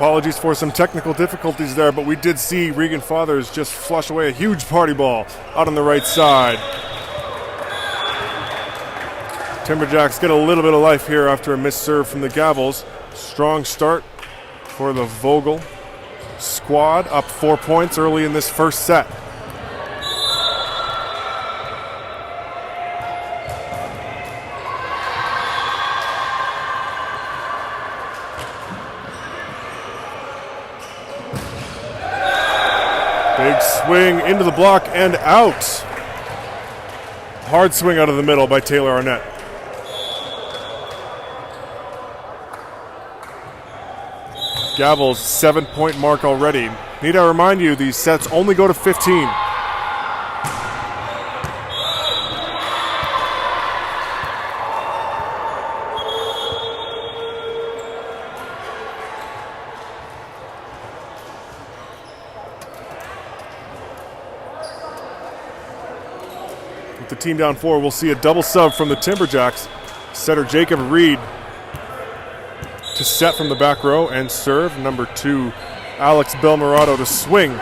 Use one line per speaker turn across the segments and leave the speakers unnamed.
Apologies for some technical difficulties there, but we did see Regan Fathers just flush away a huge party ball out on the right side. Timberjacks get a little bit of life here after a missed serve from the Gavels. Strong start for the Vogel squad, up 4 points early in this first set. Big swing into the block and out. Hard swing out of the middle by Taylor Arnett. Gavels' 7-point mark already. Need I remind you, these sets only go to 15. With the team down 4, we'll see a double sub from the Timberjacks. Setter Jacob Reed to set from the back row and serve. Number 2, Alex Belmorato to swing.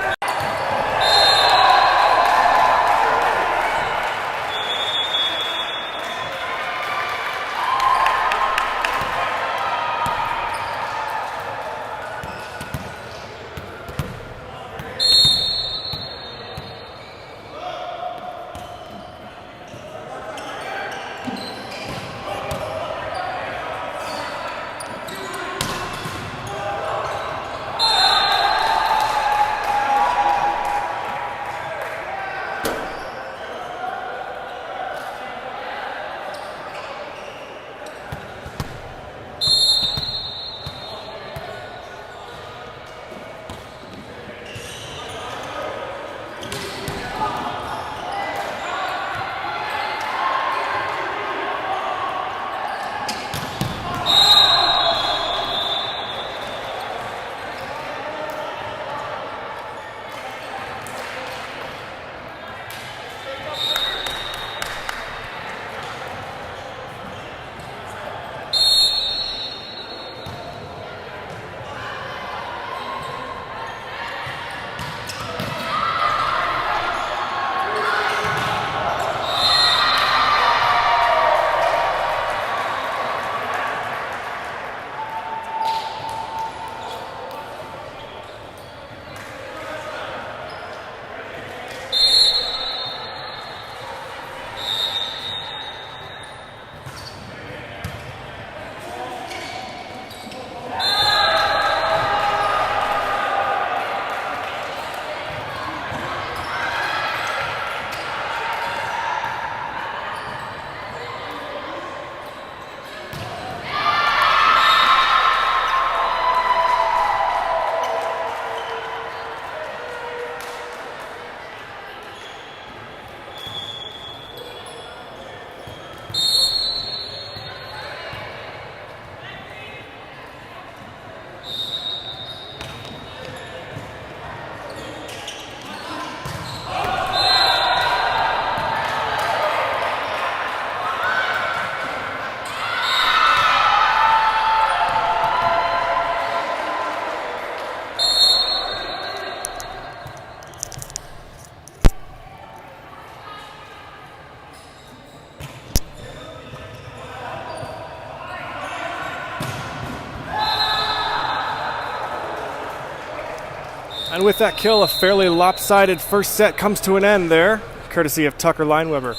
And with that kill, a fairly lopsided first set comes to an end there, courtesy of Tucker Lineweber.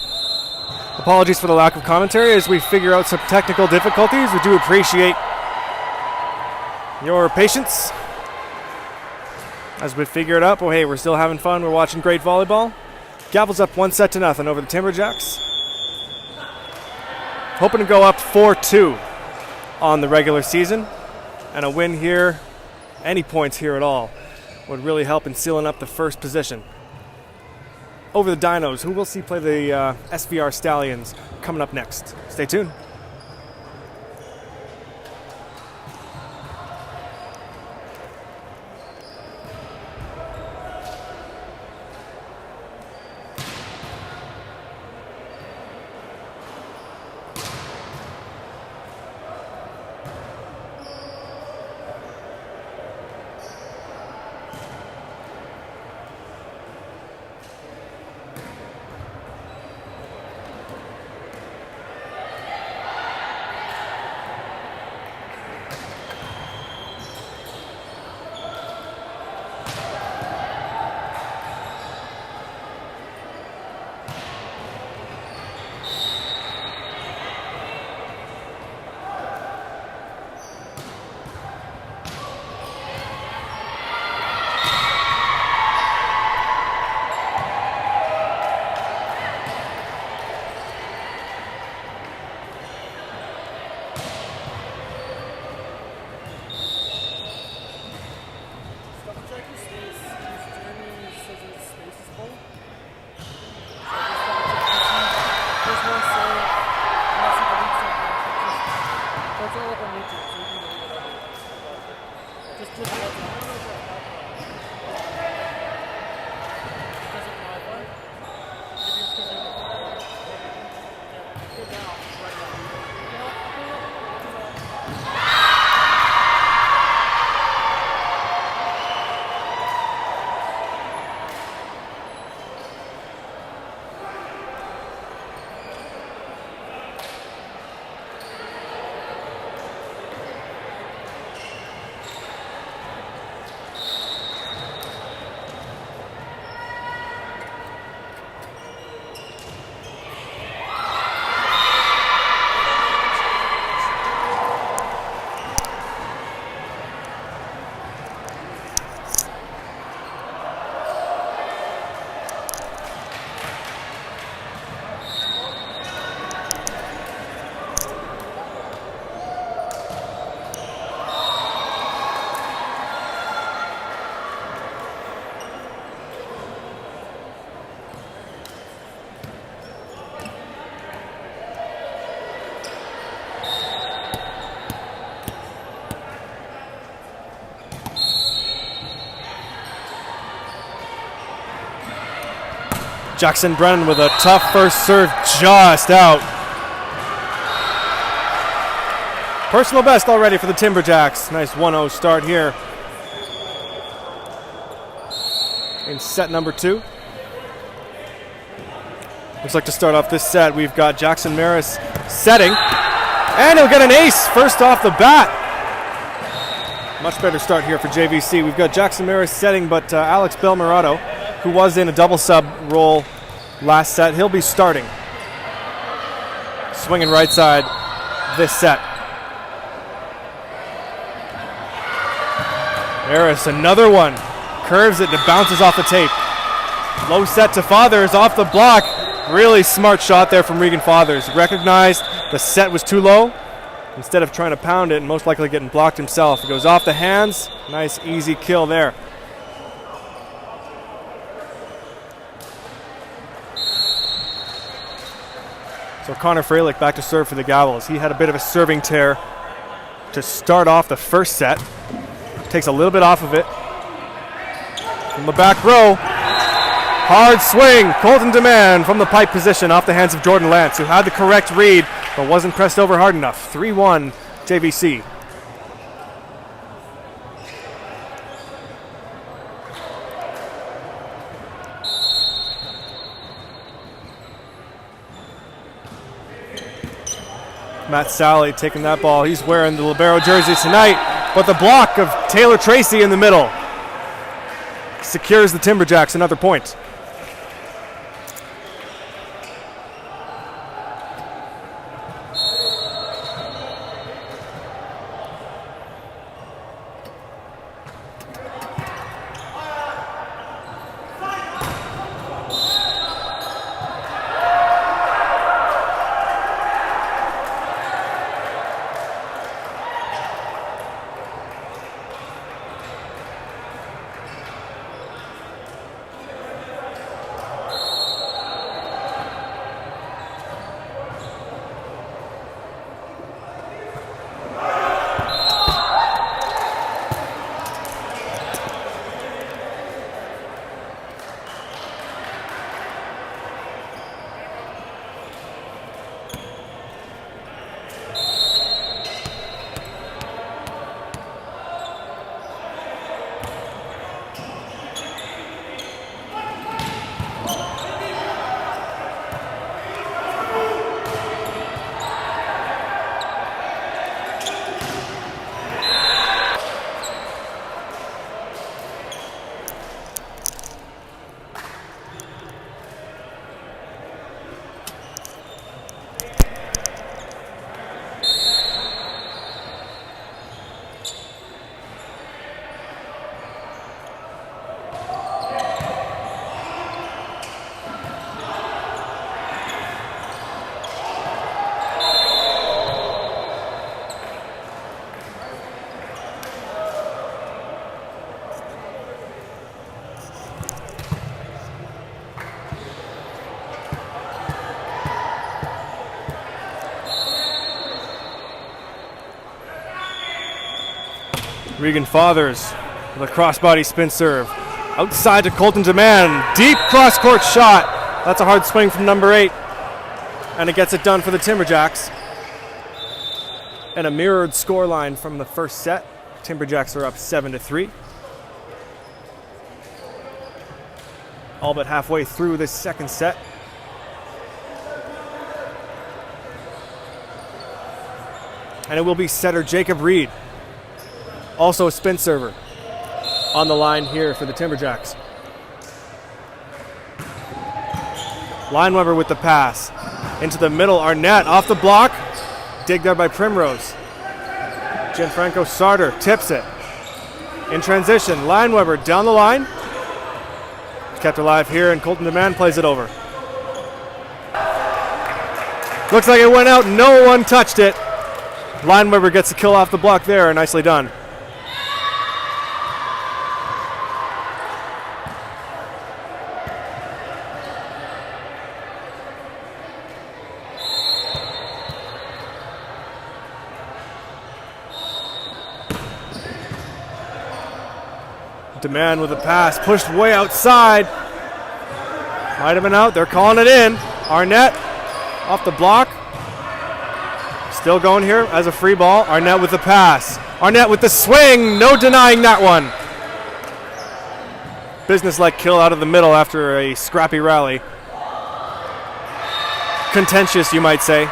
Apologies for the lack of commentary as we figure out some technical difficulties. We do appreciate your patience as we figure it out. But hey, we're still having fun. We're watching great volleyball. Gavels up 1-0 over the Timberjacks. Hoping to go up 4-2 on the regular season. And a win here, any points here at all, would really help in sealing up the first position. Over the Dinos, who we'll see play the SVR Stallions coming up next. Stay tuned. Jackson Brennan with a tough first serve, just out. Personal best already for the Timberjacks. Nice 1-0 start here in set number 2. Looks like to start off this set, we've got Jackson Maris setting, and he'll get an ace first off the bat. Much better start here for JVC. We've got Jackson Maris setting, but Alex Belmirato, who was in a double sub role last set, he'll be starting. Swinging right side this set. Maris, another one. Curves it and it bounces off the tape. Low set to Fathers off the block. Really smart shot there from Regan Fathers. Recognized the set was too low. Instead of trying to pound it and most likely getting blocked himself, it goes off the hands. Nice easy kill there. So Connor Freilich back to serve for the Gavels. He had a bit of a serving tear to start off the first set. Takes a little bit off of it. From the back row. Hard swing. Colton Demand from the pipe position off the hands of Jordan Lance, who had the correct read but wasn't pressed over hard enough. 3-1 JVC. Matt Sally taking that ball. He's wearing the libero jersey tonight, but the block of Taylor Tracy in the middle secures the Timberjacks another point. Regan Fathers with a crossbody spin serve. Outside to Colton Demand. Deep cross-court shot. That's a hard swing from number 8. And it gets it done for the Timberjacks. And a mirrored scoreline from the first set. Timberjacks are up 7-3. All but halfway through this second set. And it will be setter Jacob Reed, also a spin server, on the line here for the Timberjacks. Lineweber with the pass. Into the middle, Arnett off the block. Dig there by Primrose. Gianfranco Sarter tips it. In transition, Lineweber down the line. Kept alive here, and Colton Demand plays it over. Looks like it went out. No one touched it. Lineweber gets a kill off the block there. Nicely done. Demand with a pass, pushed way outside. Might have been out. They're calling it in. Arnett off the block. Still going here as a free ball. Arnett with the pass. Arnett with the swing. No denying that one. Business-like kill out of the middle after a scrappy rally. Contentious, you might say.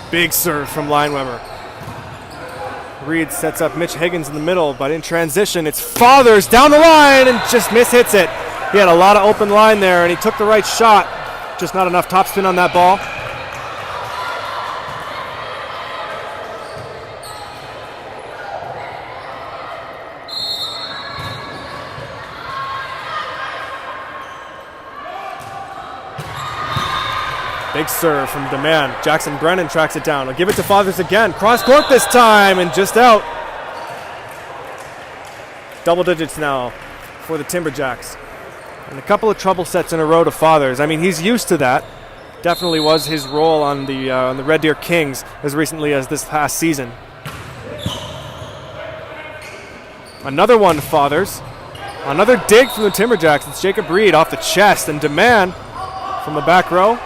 Big serve from Lineweber. Reed sets up Mitch Higgins in the middle, but in transition, it's Fathers down the line and just mishits it. He had a lot of open line there, and he took the right shot. Just not enough topspin on that ball. Big serve from Demand. Jackson Brennan tracks it down. He'll give it to Fathers again. Cross court this time and just out. Double digits now for the Timberjacks. And a couple of trouble sets in a row to Fathers. I mean, he's used to that. Definitely was his role on the Red Deer Kings as recently as this past season. Another one to Fathers. Another dig from the Timberjacks. It's Jacob Reed off the chest, and Demand from the back row.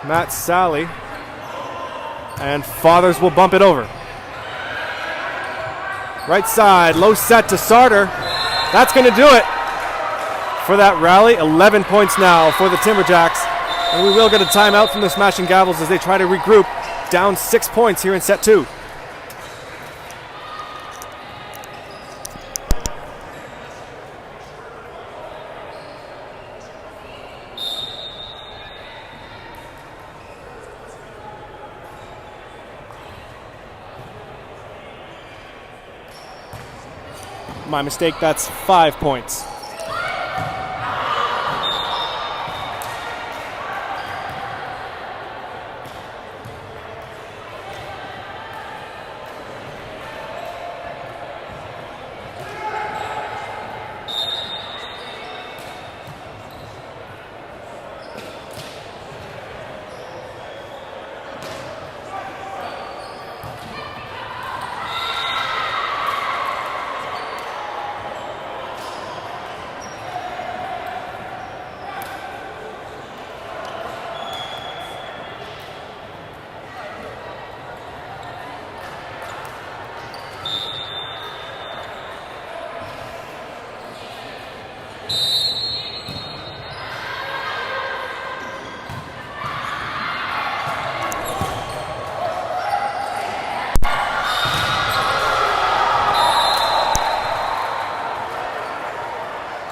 Matt Sally, and Fathers will bump it over. Right side, low set to Sarter. That's going to do it for that rally. 11 points now for the Timberjacks, and we will get a timeout from the Smashing Gavels as they try to regroup. Down 6 points here in set 2. My mistake, that's 5 points.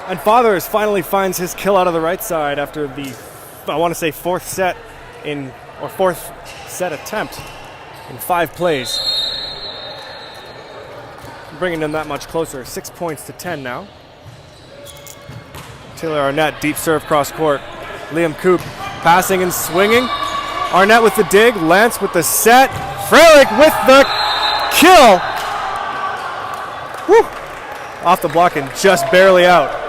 And Fathers finally finds his kill out of the right side after the, I want to say, fourth set attempt in 5 plays. Bringing them that much closer. 6 points to 10 now. Taylor Arnett, deep serve cross court. Liam Coop passing and swinging. Arnett with the dig. Lance with the set. Frelick with the kill. Woo! Off the block and just barely out.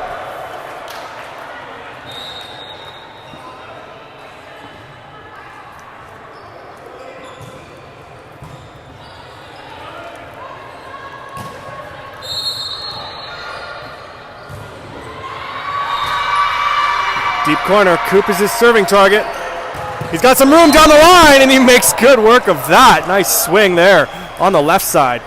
Deep corner, Coop is his serving target. He's got some room down the line, and he makes good work of that. Nice swing there on the left side.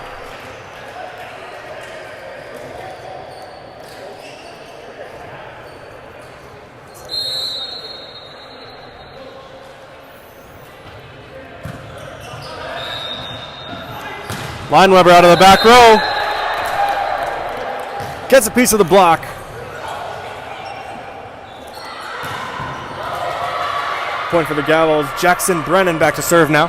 Lineweber out of the back row. Gets a piece of the block. Point for the Gavels. Jackson Brennan back to serve now.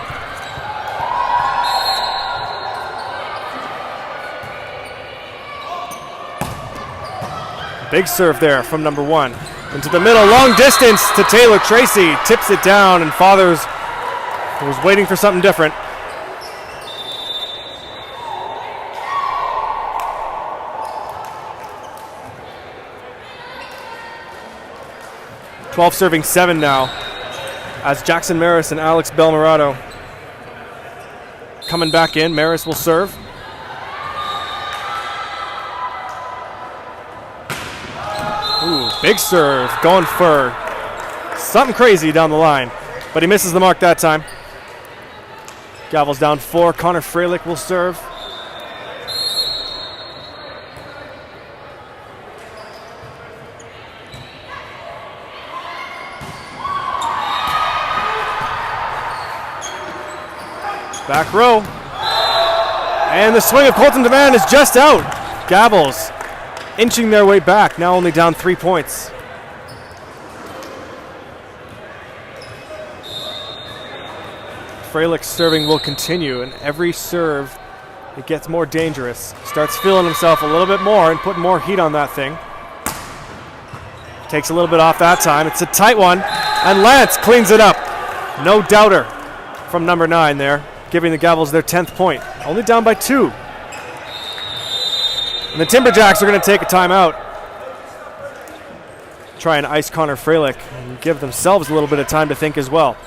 Big serve there from number 1. Into the middle, long distance to Taylor Tracy. Tips it down, and Fathers was waiting for something different. Serving 7 now, as Jackson Maris and Alex Belmorado coming back in. Maris will serve. Ooh, big serve, going for something crazy down the line, but he misses the mark that time. Gavels down 4. Connor Freilich will serve. Back row. And the swing of Colton Devan is just out. Gavels inching their way back, now only down 3 points. Freilich's serving will continue, and every serve it gets more dangerous. Starts feeling himself a little bit more and putting more heat on that thing. Takes a little bit off that time. It's a tight one, and Lance cleans it up. No doubter from number 9 there, giving the Gavels their 10th point. Only down by 2. And the Timberjacks are going to take a timeout. Try and ice Connor Freilich and give themselves a little bit of time to think as well.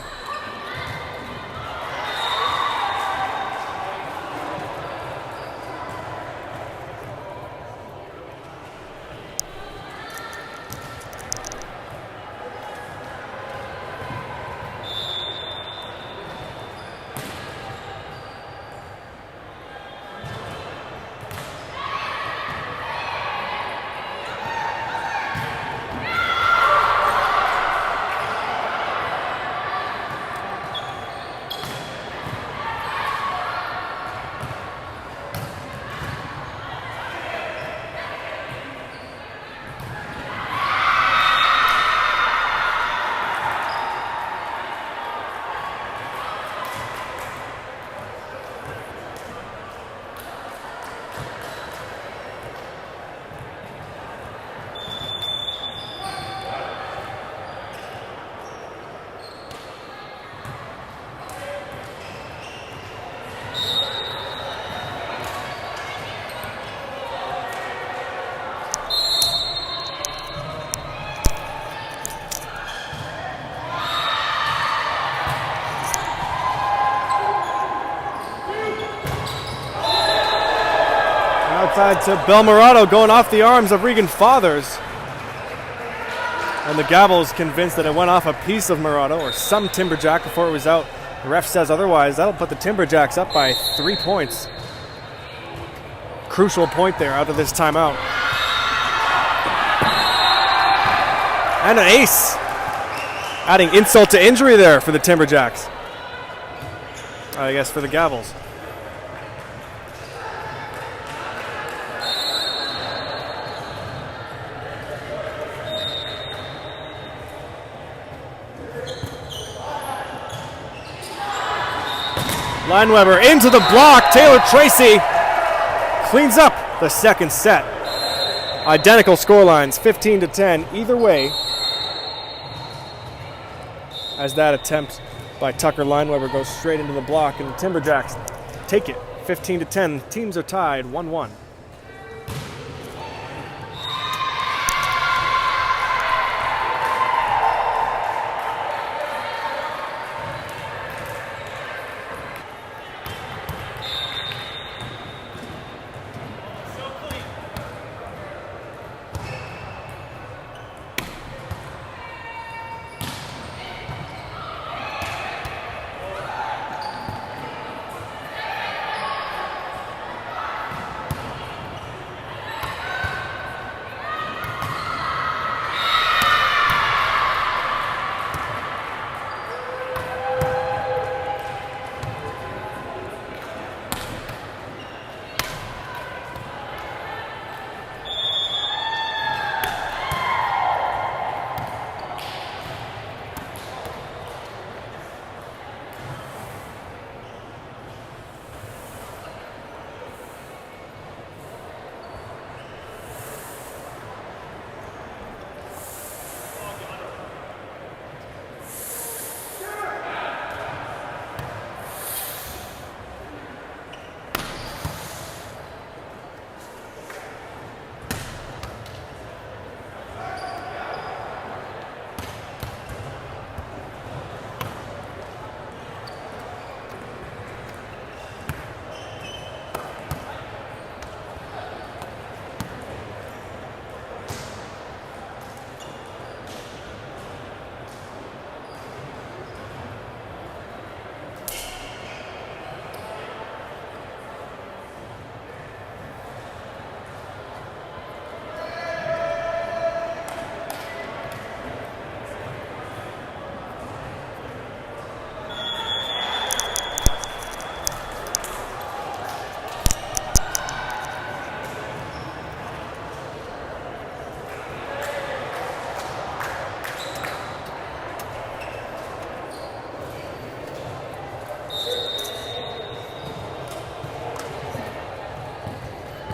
Outside to Belmorado, going off the arms of Regan Fathers. And the Gavels convinced that it went off a piece of Morado or some Timberjack before it was out. The ref says otherwise. That'll put the Timberjacks up by 3 points. Crucial point there out of this timeout. And an ace. Adding insult to injury there for the Timberjacks. I guess for the Gavels. Lineweber into the block. Taylor Tracy cleans up the second set. Identical scorelines, 15-10, either way. As that attempt by Tucker Lineweber goes straight into the block, and the Timberjacks take it, 15-10. Teams are tied, 1-1.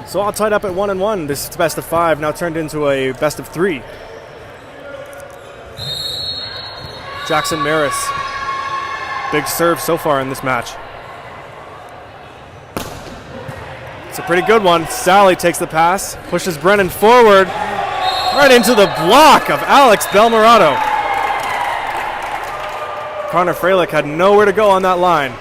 So all tied up at 1-1. This best of 5 now turned into a best of 3. Jackson Maris. Big serve so far in this match. It's a pretty good one. Sally takes the pass, pushes Brennan forward, right into the block of Alex Belmorato. Connor Freilich had nowhere to go on that line.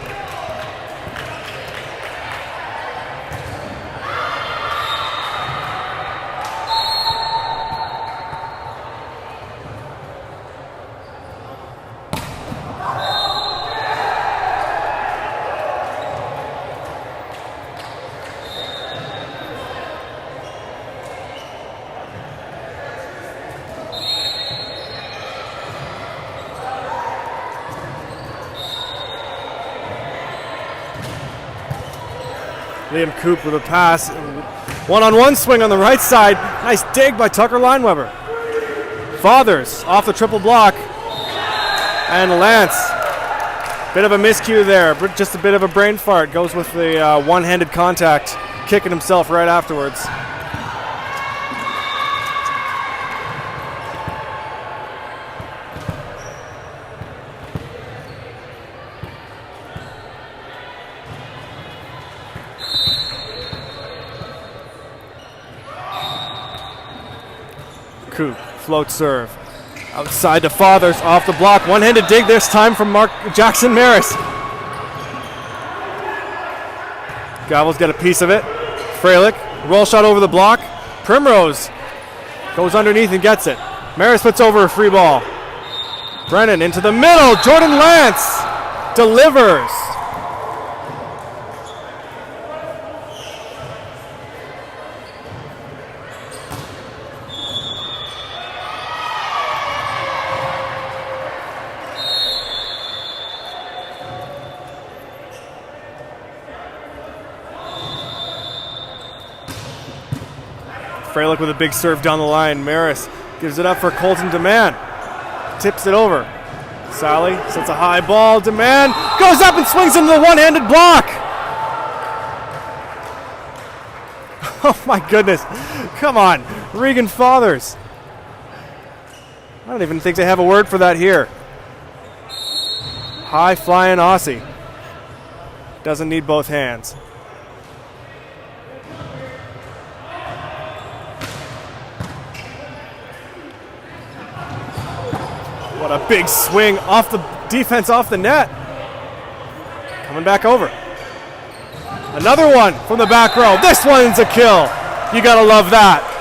Liam Coop with a pass. One-on-one swing on the right side. Nice dig by Tucker Lineweber. Fathers off the triple block. And Lance. Bit of a miscue there. Just a bit of a brain fart. Goes with the one-handed contact. Kicking himself right afterwards. Coop, float serve. Outside to Fathers, off the block. One-handed dig this time from Jackson Maris. Gavels get a piece of it. Freilich, roll shot over the block. Primrose goes underneath and gets it. Maris puts over a free ball. Brennan into the middle. Jordan Lance delivers. Freilich with a big serve down the line. Maris gives it up for Colton Demand. Tips it over. Sally sets a high ball. Demand goes up and swings into the one-handed block. Oh my goodness. Come on. Regan Fathers. I don't even think they have a word for that here. High flying Aussie. Doesn't need both hands. What a big swing off the defense, off the net. Coming back over. Another one from the back row. This one's a kill. You gotta love that.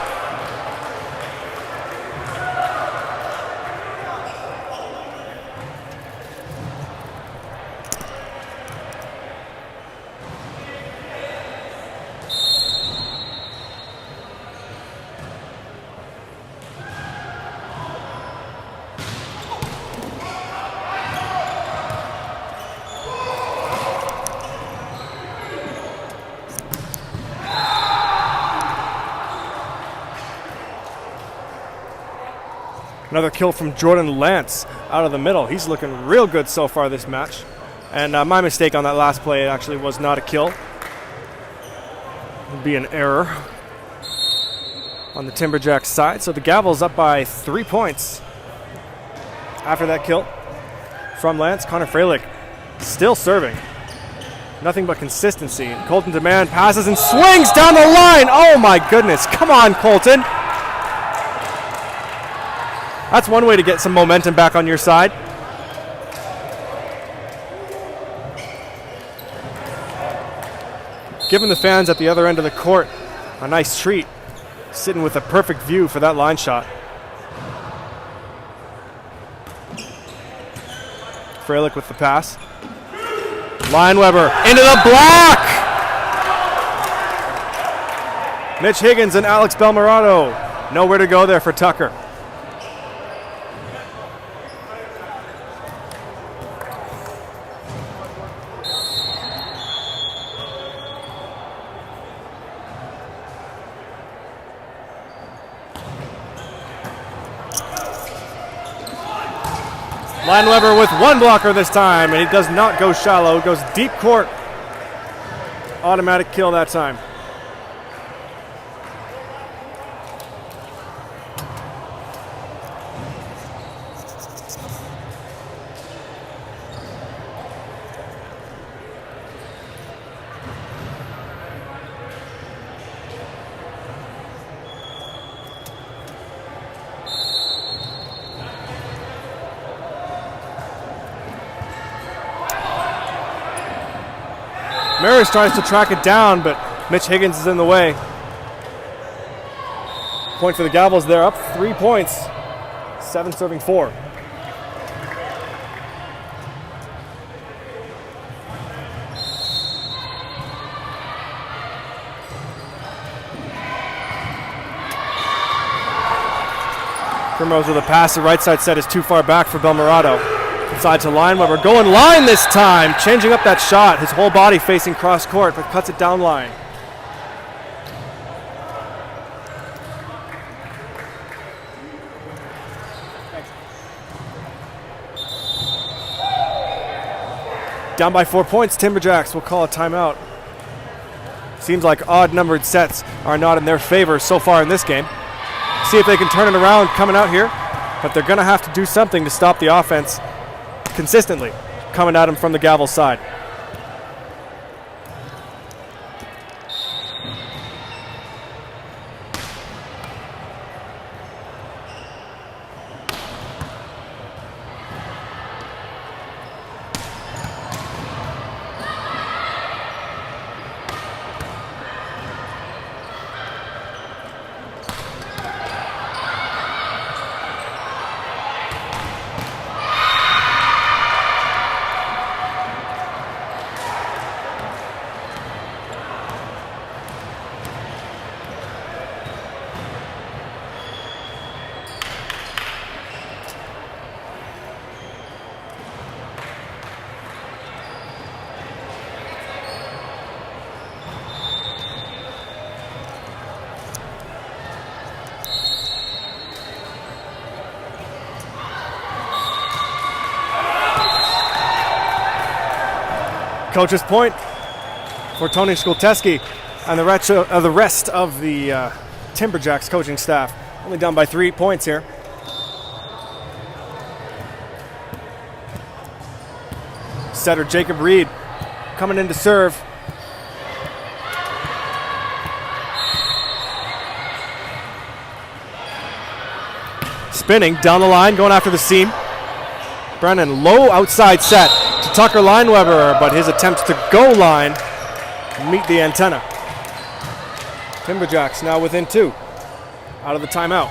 Another kill from Jordan Lance out of the middle. He's looking real good so far this match. And my mistake on that last play, it actually was not a kill. It would be an error on the Timberjacks side. So the Gavels up by 3 points after that kill from Lance. Connor Freilich still serving. Nothing but consistency. Colton Demand passes and swings down the line. Oh my goodness. Come on, Colton. That's one way to get some momentum back on your side. Giving the fans at the other end of the court a nice treat. Sitting with a perfect view for that line shot. Freilich with the pass. Lineweber into the block! Mitch Higgins and Alex Belmorato. Nowhere to go there for Tucker. Lineweber with one blocker this time, and he does not go shallow. Goes deep court. Automatic kill that time. Maris tries to track it down, but Mitch Higgins is in the way. Point for the Gavels. They're up 3 points. 7 serving 4. Primrose with a pass. The right side set is too far back for Belmorado. Inside to line. Weber going line this time. Changing up that shot. His whole body facing cross court, but cuts it down line. Down by 4 points. Timberjacks will call a timeout. Seems like odd-numbered sets are not in their favor so far in this game. See if they can turn it around coming out here, but they're going to have to do something to stop the offense consistently coming at them from the Gavels side. Coach's point for Tony Skolteski and the rest of the Timberjacks coaching staff. Only down by 3 points here. Setter Jacob Reed coming in to serve. Spinning down the line, going after the seam. Brennan, low outside set to Tucker Lineweber, but his attempts to go line meet the antenna. Timberjacks now within 2 out of the timeout.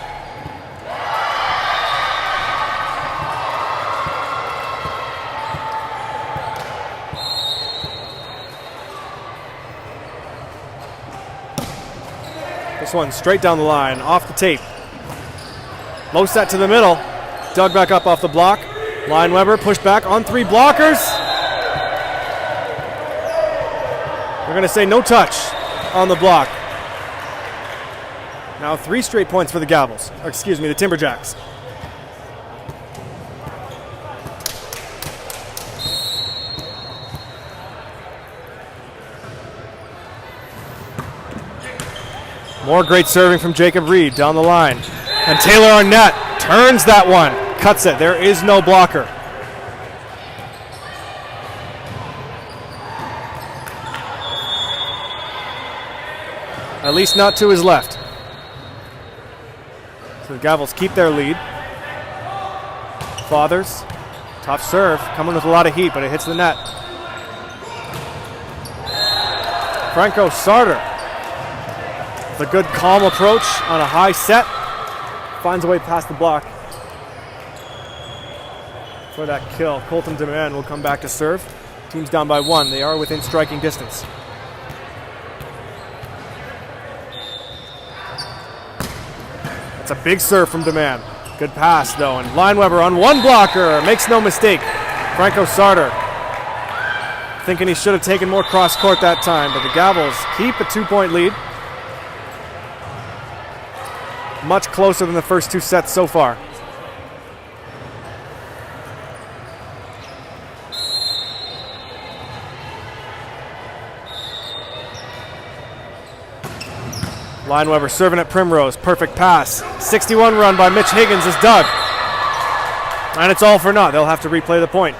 This one straight down the line, off the tape. Low set to the middle, dug back up off the block. Lineweber pushed back on 3 blockers. We're going to say no touch on the block. Now 3 straight points for the Gavels, or excuse me, the Timberjacks. More great serving from Jacob Reed down the line. And Taylor Arnett turns that one, cuts it. There is no blocker. At least not to his left. So the Gavels keep their lead. Fathers, tough serve, coming with a lot of heat, but it hits the net. Franco Sarter, with a good calm approach on a high set, finds a way past the block for that kill. Colton DeMann will come back to serve. Team's down by 1. They are within striking distance. That's a big serve from DeMann. Good pass, though, and Lineweber on 1 blocker. Makes no mistake. Franco Sarter thinking he should have taken more cross court that time, but the Gavels keep a 2-point lead. Much closer than the first 2 sets so far. Lineweber serving at Primrose. Perfect pass. 61 run by Mitch Higgins is dug. And it's all for naught. They'll have to replay the point.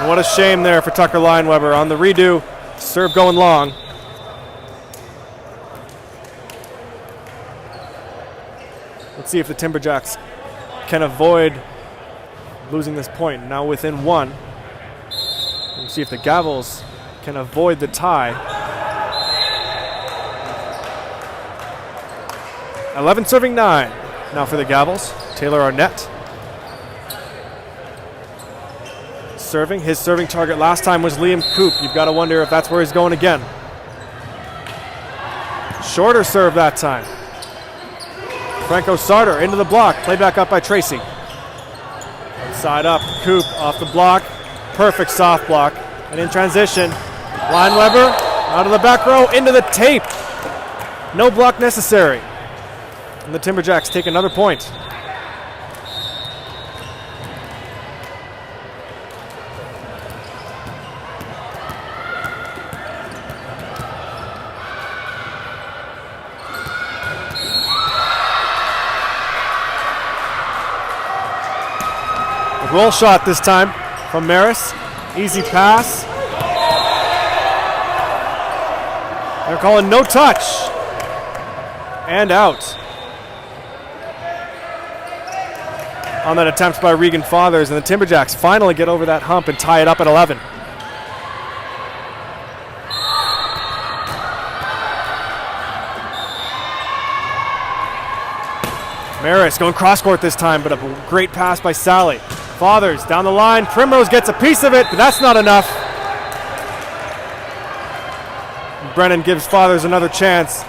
What a shame there for Tucker Lineweber on the redo. Serve going long. Let's see if the Timberjacks can avoid losing this point. Now within one. We'll see if the Gavels can avoid the tie. 11 serving 9. Now for the Gavels, Taylor Arnett. Serving. His serving target last time was Liam Coop. You've got to wonder if that's where he's going again. Shorter serve that time. Franco Sarter into the block. Played back up by Tracy. Side up. Coop off the block. Perfect soft block. And in transition, Lineweber out of the back row into the tape. No block necessary. And the Timberjacks take another point. Roll shot this time from Maris. Easy pass. They're calling no touch. And out. On that attempt by Regan Fathers, and the Timberjacks finally get over that hump and tie it up at 11. Maris going cross court this time, but a great pass by Sally. Fathers down the line. Primrose gets a piece of it, but that's not enough. Brennan gives Fathers another chance.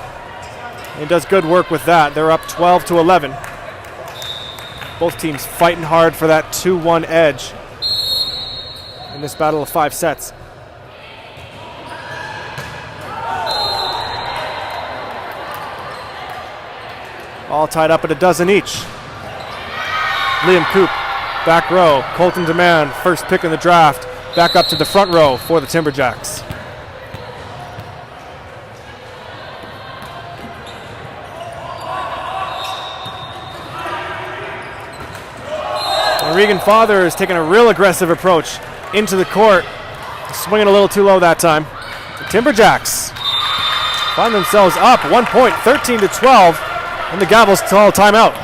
He does good work with that. They're up 12-11. Both teams fighting hard for that 2-1 edge in this battle of 5 sets. All tied up at a dozen each. Liam Coop, back row. Colton Demand, first pick in the draft. Back up to the front row for the Timberjacks. And Regan Fathers taking a real aggressive approach into the court. Swinging a little too low that time. The Timberjacks find themselves up 1 point, 13-12. And the Gavels call timeout.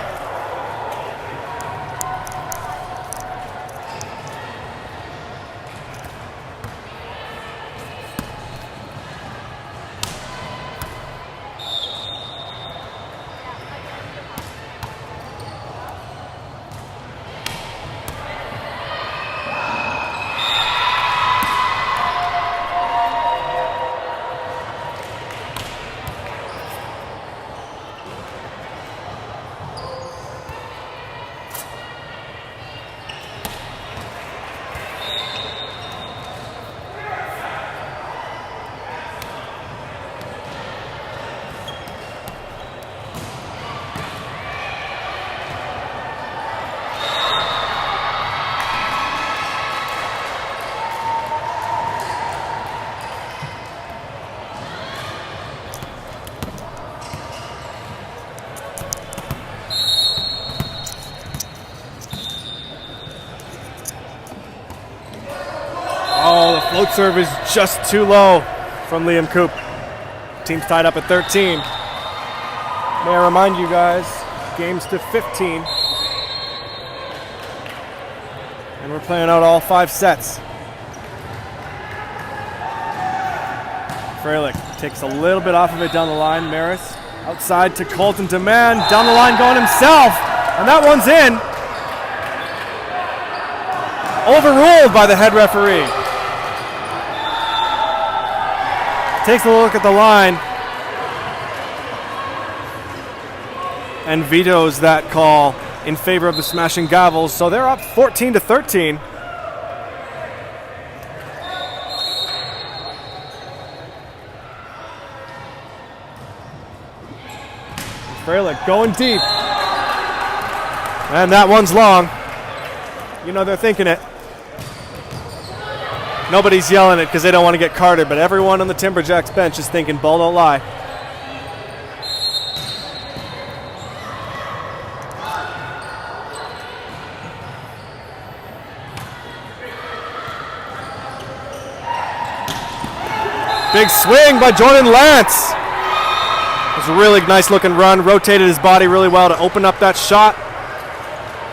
Oh, the float serve is just too low from Liam Coop. Team's tied up at 13. May I remind you guys, games to 15. And we're playing out all 5 sets. Freilich takes a little bit off of it down the line. Maris outside to Colton Demand. Down the line going himself. And that one's in. Overruled by the head referee. Takes a look at the line and vetoes that call in favor of the Smashing Gavels. So they're up 14-13. Freilich going deep. And that one's long. You know they're thinking it. Nobody's yelling it because they don't want to get carded, but everyone on the Timberjacks bench is thinking, ball don't lie. Big swing by Jordan Lance. It was a really nice looking run, rotated his body really well to open up that shot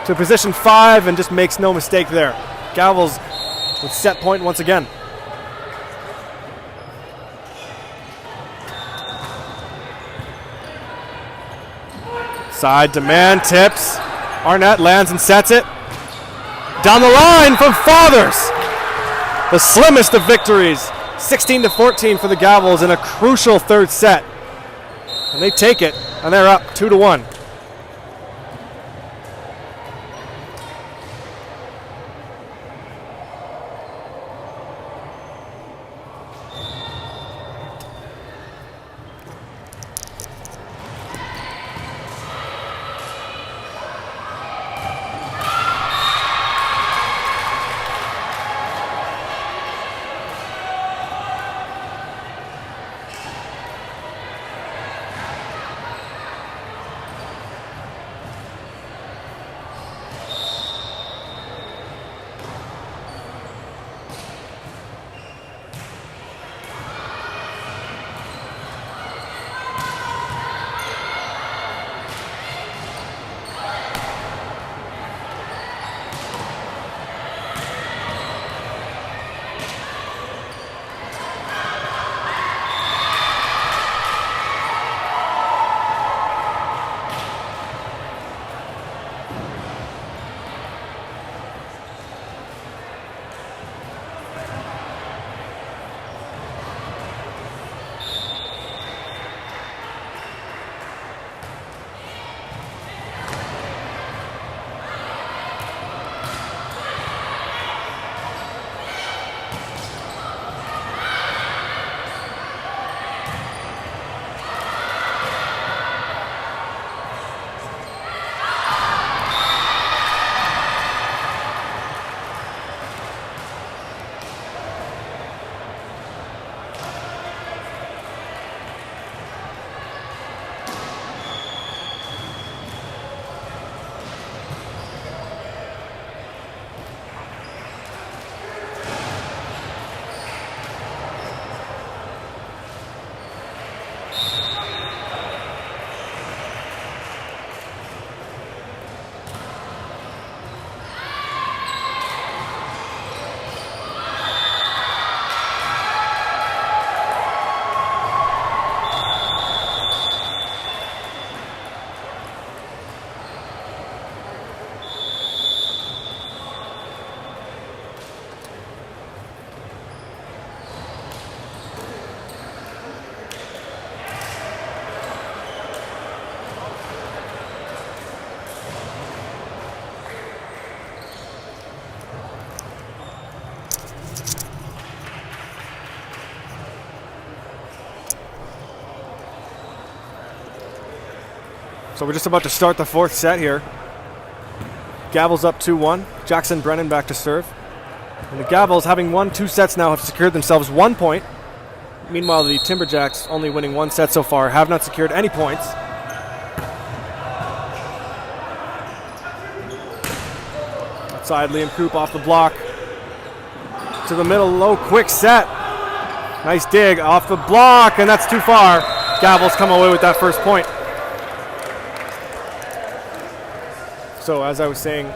to position 5 and just makes no mistake there. Gavels with set point once again. Side demand, tips. Arnett lands and sets it. Down the line from Fathers. The slimmest of victories. 16-14 for the Gavels in a crucial third set. And they take it, and they're up 2-1. So we're just about to start the fourth set here. Gavels up 2-1. Jackson Brennan back to serve. And the Gavels, having won 2 sets now, have secured themselves 1 point. Meanwhile, the Timberjacks, only winning 1 set so far, have not secured any points. Outside, Liam Krupp off the block. To the middle, low, quick set. Nice dig off the block, and that's too far. Gavels come away with that first point. So as I was saying,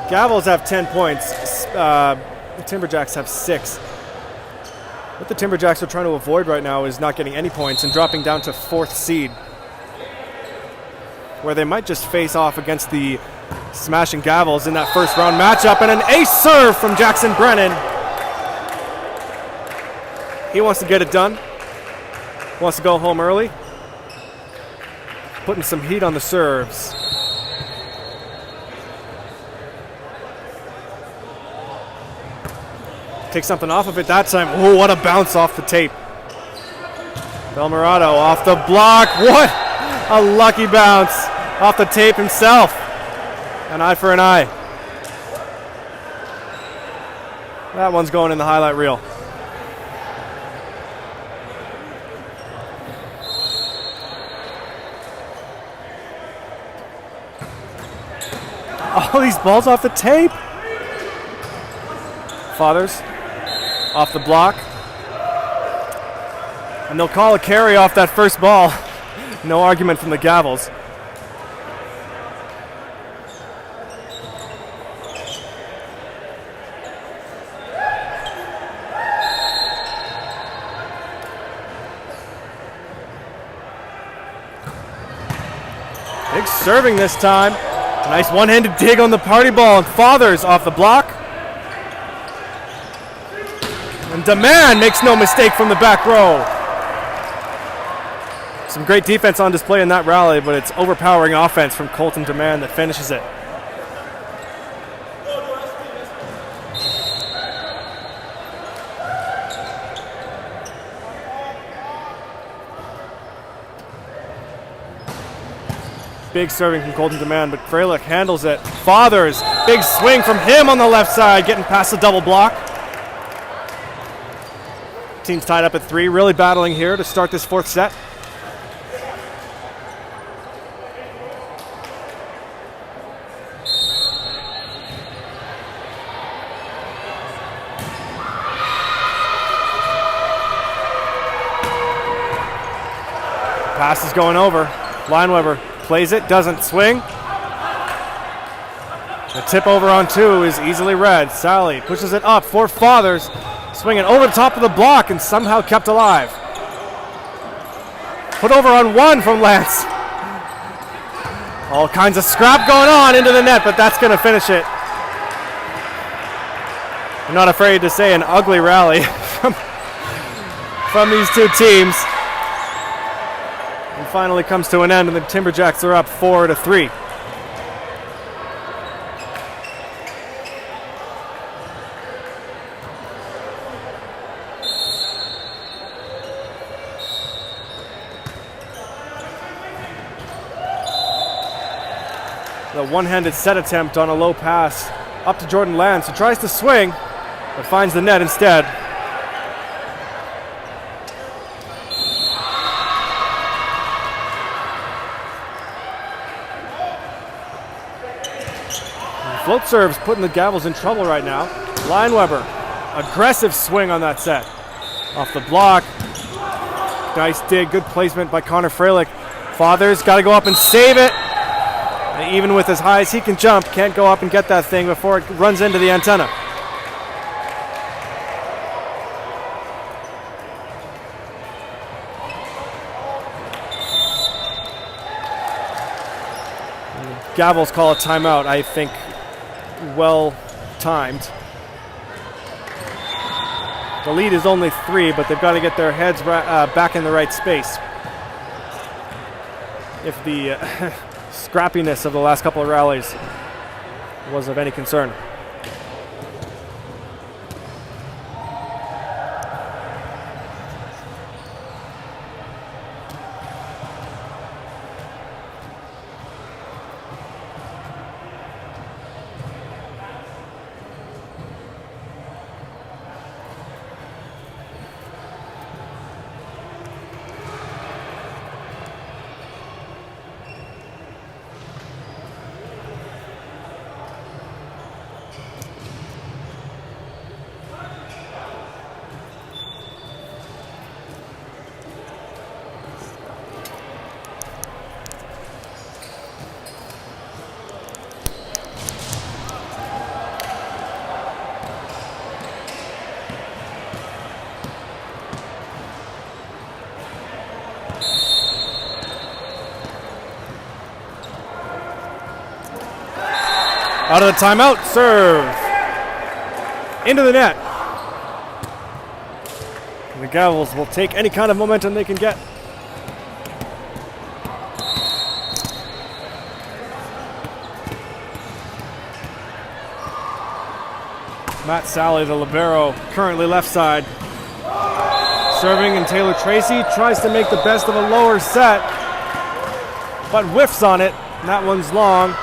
Gavels have 10 points. The Timberjacks have 6. What the Timberjacks are trying to avoid right now is not getting any points and dropping down to 4th seed, where they might just face off against the smashing Gavels in that first round matchup. And an ace serve from Jackson Brennan. He wants to get it done. Wants to go home early. Putting some heat on the serves. Take something off of it that time. Oh, what a bounce off the tape. Belmorado off the block. What a lucky bounce off the tape himself. An eye for an eye. That one's going in the highlight reel. All these balls off the tape. Fathers off the block. And they'll call a carry off that first ball. No argument from the Gavels. Big serving this time. Nice one-handed dig on the party ball, and Fathers off the block. And Demand makes no mistake from the back row. Some great defense on display in that rally, but it's overpowering offense from Colton Demand that finishes it. Big serving from Colton Demand, but Freilich handles it. Fathers, big swing from him on the left side, getting past the double block. Team's tied up at 3, really battling here to start this fourth set. Pass is going over. Lineweber plays it, doesn't swing. The tip over on 2 is easily read. Sally pushes it up for Fathers, swinging over the top of the block and somehow kept alive. Put over on 1 from Lance. All kinds of scrap going on into the net, but that's going to finish it. I'm not afraid to say an ugly rally from these two teams. And finally comes to an end, and the Timberjacks are up 4-3. The one-handed set attempt on a low pass up to Jordan Lance, who tries to swing, but finds the net instead. Float serves putting the Gavels in trouble right now. Lineweber, aggressive swing on that set. Off the block. Nice dig, good placement by Connor Freilich. Fathers got to go up and save it. And even with as high as he can jump, can't go up and get that thing before it runs into the antenna. Gavels call a timeout, I think. Well timed. The lead is only 3, but they've got to get their heads back in the right space. If the scrappiness of the last couple of rallies was of any concern. Out of the timeout, serve. Into the net. And the Gavels will take any kind of momentum they can get. Matt Sally, the libero, currently left side. Serving, and Taylor Tracy tries to make the best of a lower set, but whiffs on it, and that one's long.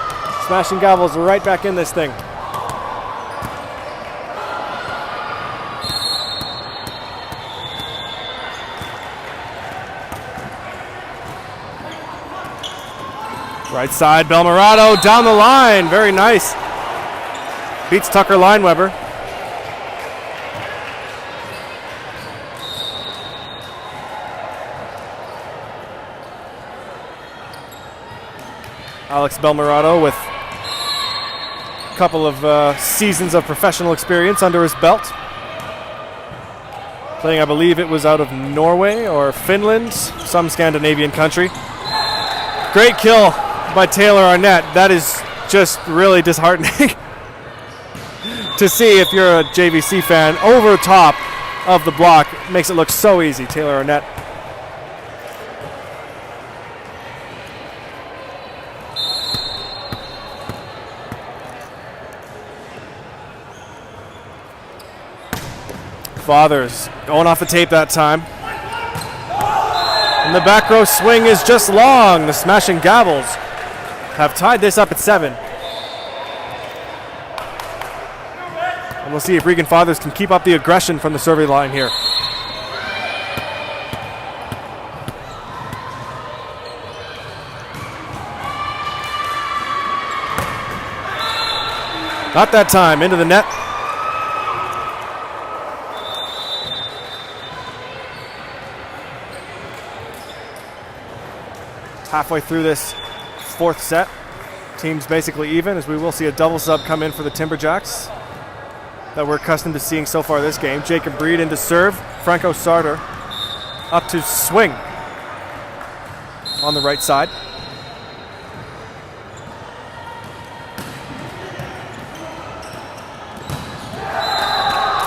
Smashing Gavels right back in this thing. Right side, Belmorado down the line. Very nice. Beats Tucker Lineweber. Alex Belmirato with a couple of seasons of professional experience under his belt. Playing, I believe it was out of Norway or Finland, some Scandinavian country. Great kill by Taylor Arnett. That is just really disheartening to see if you're a JVC fan. Over top of the block, makes it look so easy. Taylor Arnett. Fathers going off the tape that time. And the back row swing is just long. The smashing Gavels have tied this up at 7. And we'll see if Regan Fathers can keep up the aggression from the serving line here. Not that time, into the net. Halfway through this 4th set, teams basically even, as we will see a double sub come in for the Timberjacks that we're accustomed to seeing so far this game. Jacob Breed into serve, Franco Sarter up to swing on the right side.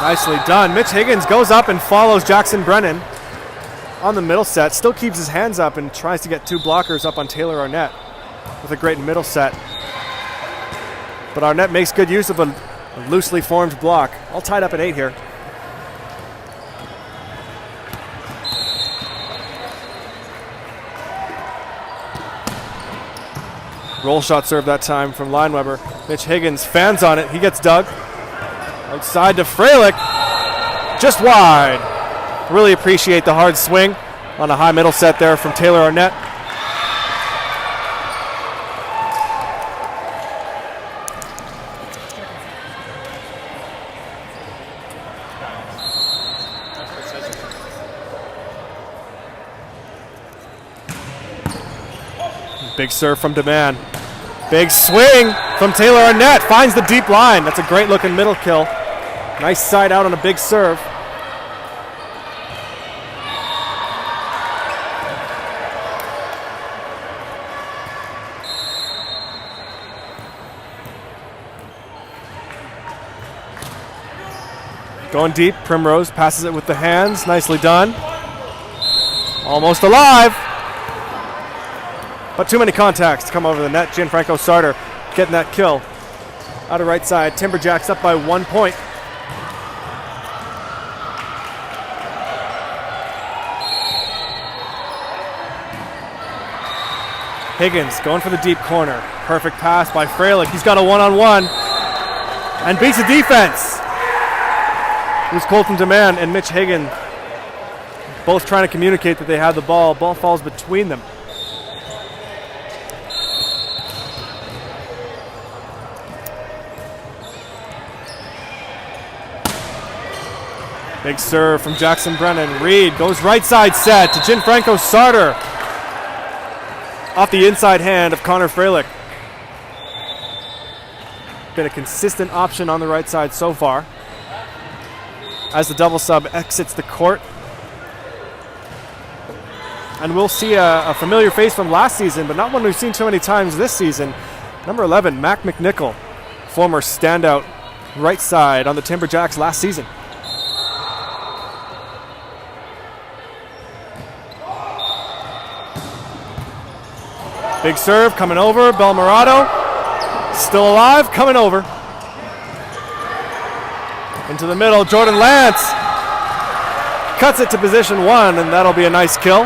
Nicely done. Mitch Higgins goes up and follows Jackson Brennan on the middle set, still keeps his hands up and tries to get 2 blockers up on Taylor Arnett with a great middle set. But Arnett makes good use of a loosely formed block. All tied up at 8 here. Roll shot serve that time from Lineweber. Mitch Higgins fans on it. He gets dug. Outside to Freilich. Just wide. Really appreciate the hard swing on a high middle set there from Taylor Arnett. Big serve from Demand. Big swing from Taylor Arnett. Finds the deep line. That's a great looking middle kill. Nice side out on a big serve. Going deep, Primrose passes it with the hands. Nicely done. Almost alive. But too many contacts to come over the net. Gianfranco Sarter getting that kill. Out of right side, Timberjacks up by 1 point. Higgins going for the deep corner. Perfect pass by Freilich. He's got a one-on-one and beats the defense. It was Colton Demand and Mitch Higgins both trying to communicate that they had the ball. Ball falls between them. Big serve from Jackson Brennan. Reed goes right side set to Gianfranco Sarter. Off the inside hand of Connor Freilich. Been a consistent option on the right side so far. As the double sub exits the court. And we'll see a familiar face from last season, but not one we've seen too many times this season. Number 11, Mac McNichol, former standout right side on the Timberjacks last season. Big serve coming over, Belmirato, still alive, coming over. Into the middle, Jordan Lance cuts it to position 1, and that'll be a nice kill.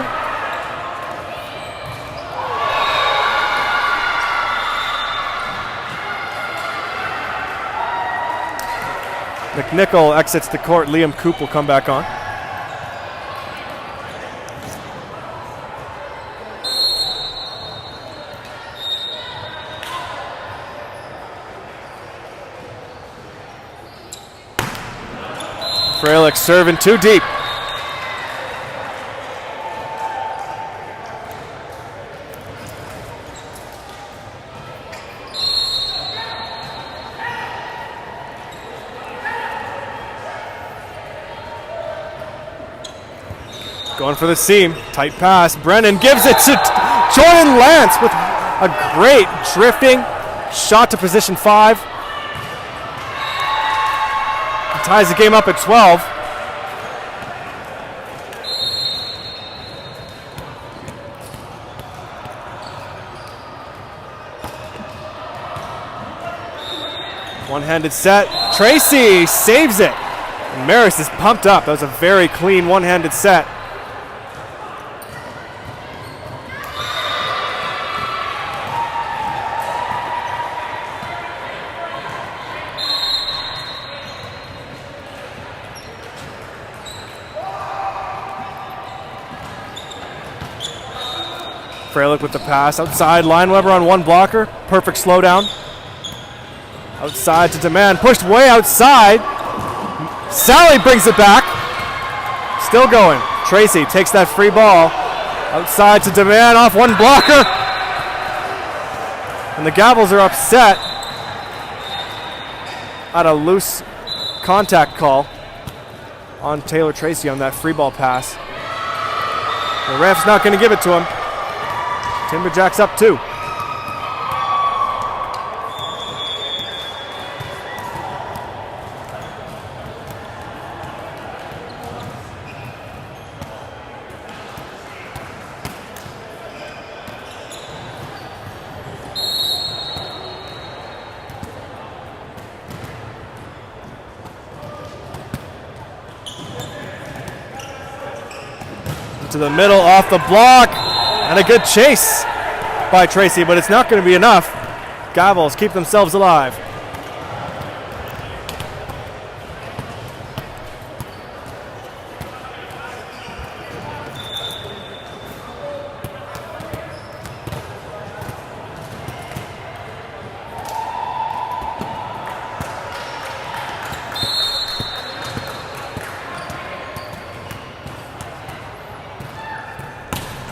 McNichol exits the court. Liam Coop will come back on. Freilich serving too deep. Going for the seam. Tight pass. Brennan gives it to Jordan Lance with a great drifting shot to position 5. He ties the game up at 12. One-handed set. Tracy saves it. And Maris is pumped up. That was a very clean one-handed set. Freilich with the pass. Outside, Lineweber on one blocker. Perfect slowdown. Outside to Demand. Pushed way outside. Sally brings it back. Still going. Tracy takes that free ball. Outside to Demand off one blocker. And the Gavels are upset at a loose contact call on Taylor Tracy on that free ball pass. The ref's not going to give it to him. Timberjacks up 2. To the middle, off the block, and a good chase by Tracy, but it's not going to be enough. Gavels keep themselves alive.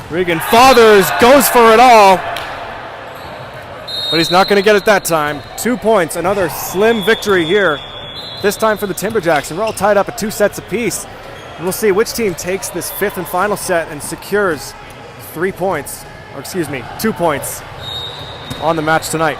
Regan Fathers goes for it all, but he's not going to get it that time. 2 points, another slim victory here, this time for the Timberjacks, and we're all tied up at 2 sets apiece. And we'll see which team takes this 5th and final set and secures 2 points on the match tonight.